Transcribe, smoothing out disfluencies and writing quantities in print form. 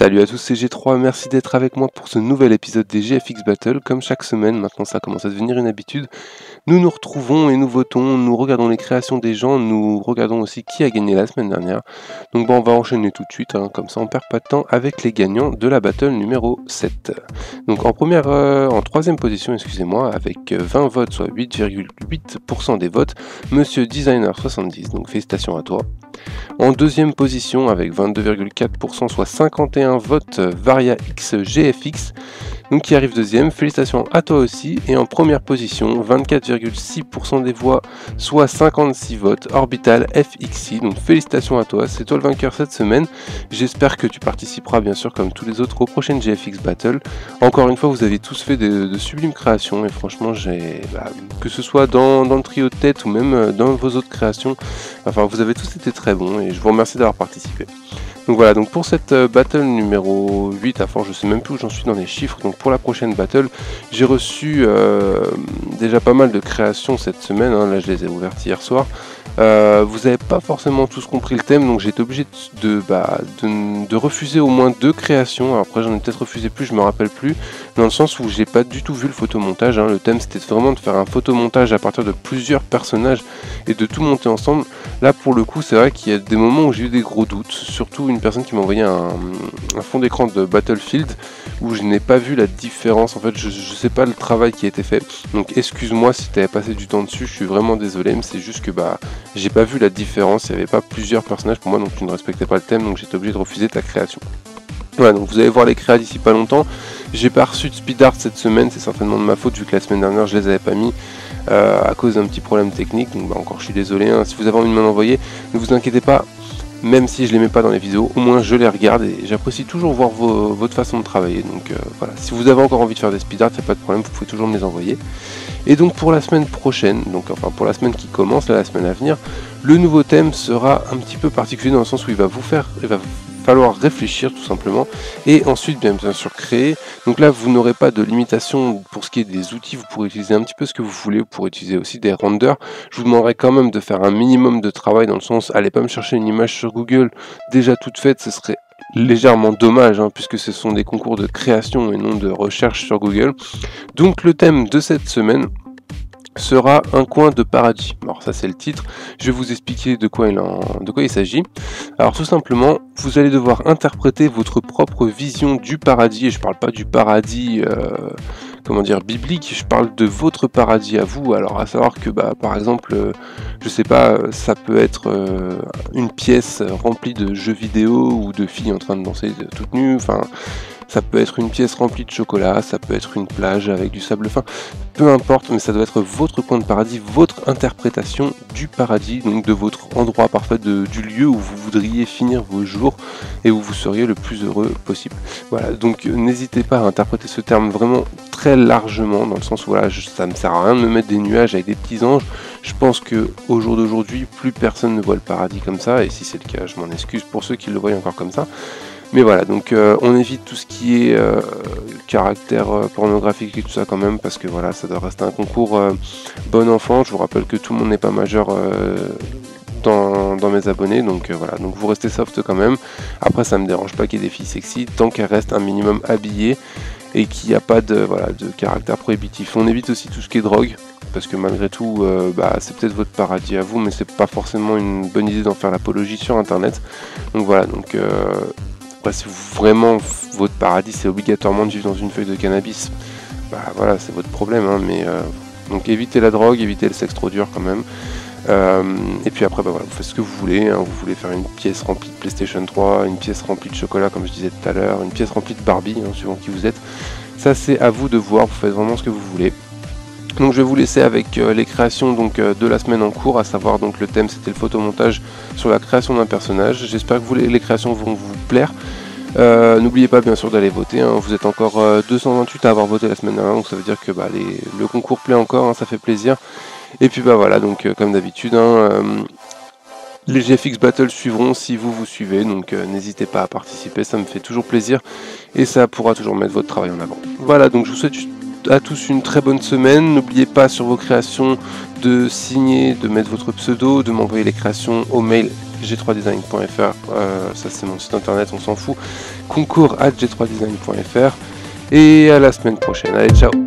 Salut à tous, c'est G3, merci d'être avec moi pour ce nouvel épisode des GFX Battle. Comme chaque semaine, maintenant ça commence à devenir une habitude, nous nous retrouvons et nous votons, nous regardons les créations des gens, nous regardons aussi qui a gagné la semaine dernière. Donc bon, on va enchaîner tout de suite, comme ça on perd pas de temps avec les gagnants de la battle numéro 7. Donc en troisième position, excusez-moi, avec 20 votes, soit 8,8% des votes, Monsieur Designer 70, donc félicitations à toi. En deuxième position, avec 22,4%, soit 51 votes, Varia X GFX, donc qui arrive deuxième. Félicitations à toi aussi. Et en première position, 24,6% des voix, soit 56 votes, Orbital FXI. Donc félicitations à toi, c'est toi le vainqueur cette semaine. J'espère que tu participeras bien sûr comme tous les autres aux prochaines GFX Battle. Encore une fois, vous avez tous fait de sublimes créations et franchement, que ce soit dans le trio de tête ou même dans vos autres créations, enfin vous avez tous été très bons et je vous remercie d'avoir participé. Donc voilà, donc pour cette battle numéro 8, à force je sais même plus où j'en suis dans les chiffres, donc pour la prochaine battle, j'ai reçu déjà pas mal de créations cette semaine, là je les ai ouvertes hier soir. Vous n'avez pas forcément tous compris le thème, donc j'ai été obligé de refuser au moins 2 créations. Alors après j'en ai peut-être refusé plus, je me rappelle plus, dans le sens où j'ai pas du tout vu le photomontage. Le thème c'était vraiment de faire un photomontage à partir de plusieurs personnages et de tout monter ensemble. Là pour le coup c'est vrai qu'il y a des moments où j'ai eu des gros doutes, surtout une personne qui m'a envoyé un fond d'écran de Battlefield où je n'ai pas vu la différence. En fait je sais pas le travail qui a été fait, donc excuse-moi si tu avais passé du temps dessus, je suis vraiment désolé, mais c'est juste que j'ai pas vu la différence, il n'y avait pas plusieurs personnages pour moi, donc tu ne respectais pas le thème, donc j'étais obligé de refuser ta création. Voilà, donc vous allez voir les créas d'ici pas longtemps. J'ai pas reçu de speed art cette semaine, c'est certainement de ma faute vu que la semaine dernière je les avais pas mis à cause d'un petit problème technique, donc encore je suis désolé, si vous avez envie de m'en envoyer, ne vous inquiétez pas, même si je les mets pas dans les vidéos, au moins je les regarde et j'apprécie toujours voir votre façon de travailler, donc voilà, si vous avez encore envie de faire des speed art, il n'y a pas de problème, vous pouvez toujours me les envoyer. Et donc pour la semaine prochaine, pour la semaine qui commence, la semaine à venir, le nouveau thème sera un petit peu particulier dans le sens où il va falloir réfléchir tout simplement et ensuite bien sûr créer. Donc là vous n'aurez pas de limitation pour ce qui est des outils, vous pourrez utiliser un petit peu ce que vous voulez, vous pourrez utiliser aussi des renders. Je vous demanderai quand même de faire un minimum de travail dans le sens, allez pas me chercher une image sur Google déjà toute faite, ce serait légèrement dommage puisque ce sont des concours de création et non de recherche sur Google. Donc le thème de cette semaine sera un coin de paradis. Alors ça c'est le titre, je vais vous expliquer de quoi il s'agit. Alors tout simplement, vous allez devoir interpréter votre propre vision du paradis, et je parle pas du paradis biblique, je parle de votre paradis à vous. Alors à savoir que par exemple, je sais pas, ça peut être une pièce remplie de jeux vidéo ou de filles en train de danser toutes nues, ça peut être une pièce remplie de chocolat, ça peut être une plage avec du sable fin, peu importe, mais ça doit être votre coin de paradis, votre interprétation du paradis, donc de votre endroit parfait, du lieu où vous voudriez finir vos jours et où vous seriez le plus heureux possible. Voilà, donc n'hésitez pas à interpréter ce terme vraiment très largement, dans le sens où ça ne me sert à rien de me mettre des nuages avec des petits anges. Je pense que au jour d'aujourd'hui, plus personne ne voit le paradis comme ça, et si c'est le cas, je m'en excuse pour ceux qui le voient encore comme ça. Mais voilà, donc on évite tout ce qui est caractère pornographique et tout ça quand même, parce que voilà, ça doit rester un concours bon enfant. Je vous rappelle que tout le monde n'est pas majeur dans mes abonnés, donc voilà, donc vous restez soft quand même. Après ça me dérange pas qu'il y ait des filles sexy, tant qu'elles restent un minimum habillées et qu'il n'y a pas de caractère prohibitif. On évite aussi tout ce qui est drogue, parce que malgré tout, c'est peut-être votre paradis à vous, mais c'est pas forcément une bonne idée d'en faire l'apologie sur internet. Donc voilà, donc si vraiment votre paradis c'est obligatoirement de vivre dans une feuille de cannabis, voilà, c'est votre problème, donc évitez la drogue, évitez le sexe trop dur quand même. Et puis après vous faites ce que vous voulez, vous voulez faire une pièce remplie de PlayStation 3, une pièce remplie de chocolat comme je disais tout à l'heure, une pièce remplie de Barbie, suivant qui vous êtes, ça c'est à vous de voir, vous faites vraiment ce que vous voulez. Donc je vais vous laisser avec les créations de la semaine en cours, à savoir donc le thème c'était le photomontage sur la création d'un personnage. J'espère que les créations vont vous plaire. N'oubliez pas bien sûr d'aller voter, vous êtes encore 228 à avoir voté la semaine dernière, donc ça veut dire que le concours plaît encore, ça fait plaisir. Et puis voilà, donc comme d'habitude, les GFX Battle suivront si vous suivez, donc n'hésitez pas à participer, ça me fait toujours plaisir et ça pourra toujours mettre votre travail en avant. Voilà, donc je vous souhaite à tous une très bonne semaine. N'oubliez pas sur vos créations de signer, de mettre votre pseudo, de m'envoyer les créations au mail g3design.fr, ça c'est mon site internet, on s'en fout, concours@g3design.fr, et à la semaine prochaine. Allez, ciao.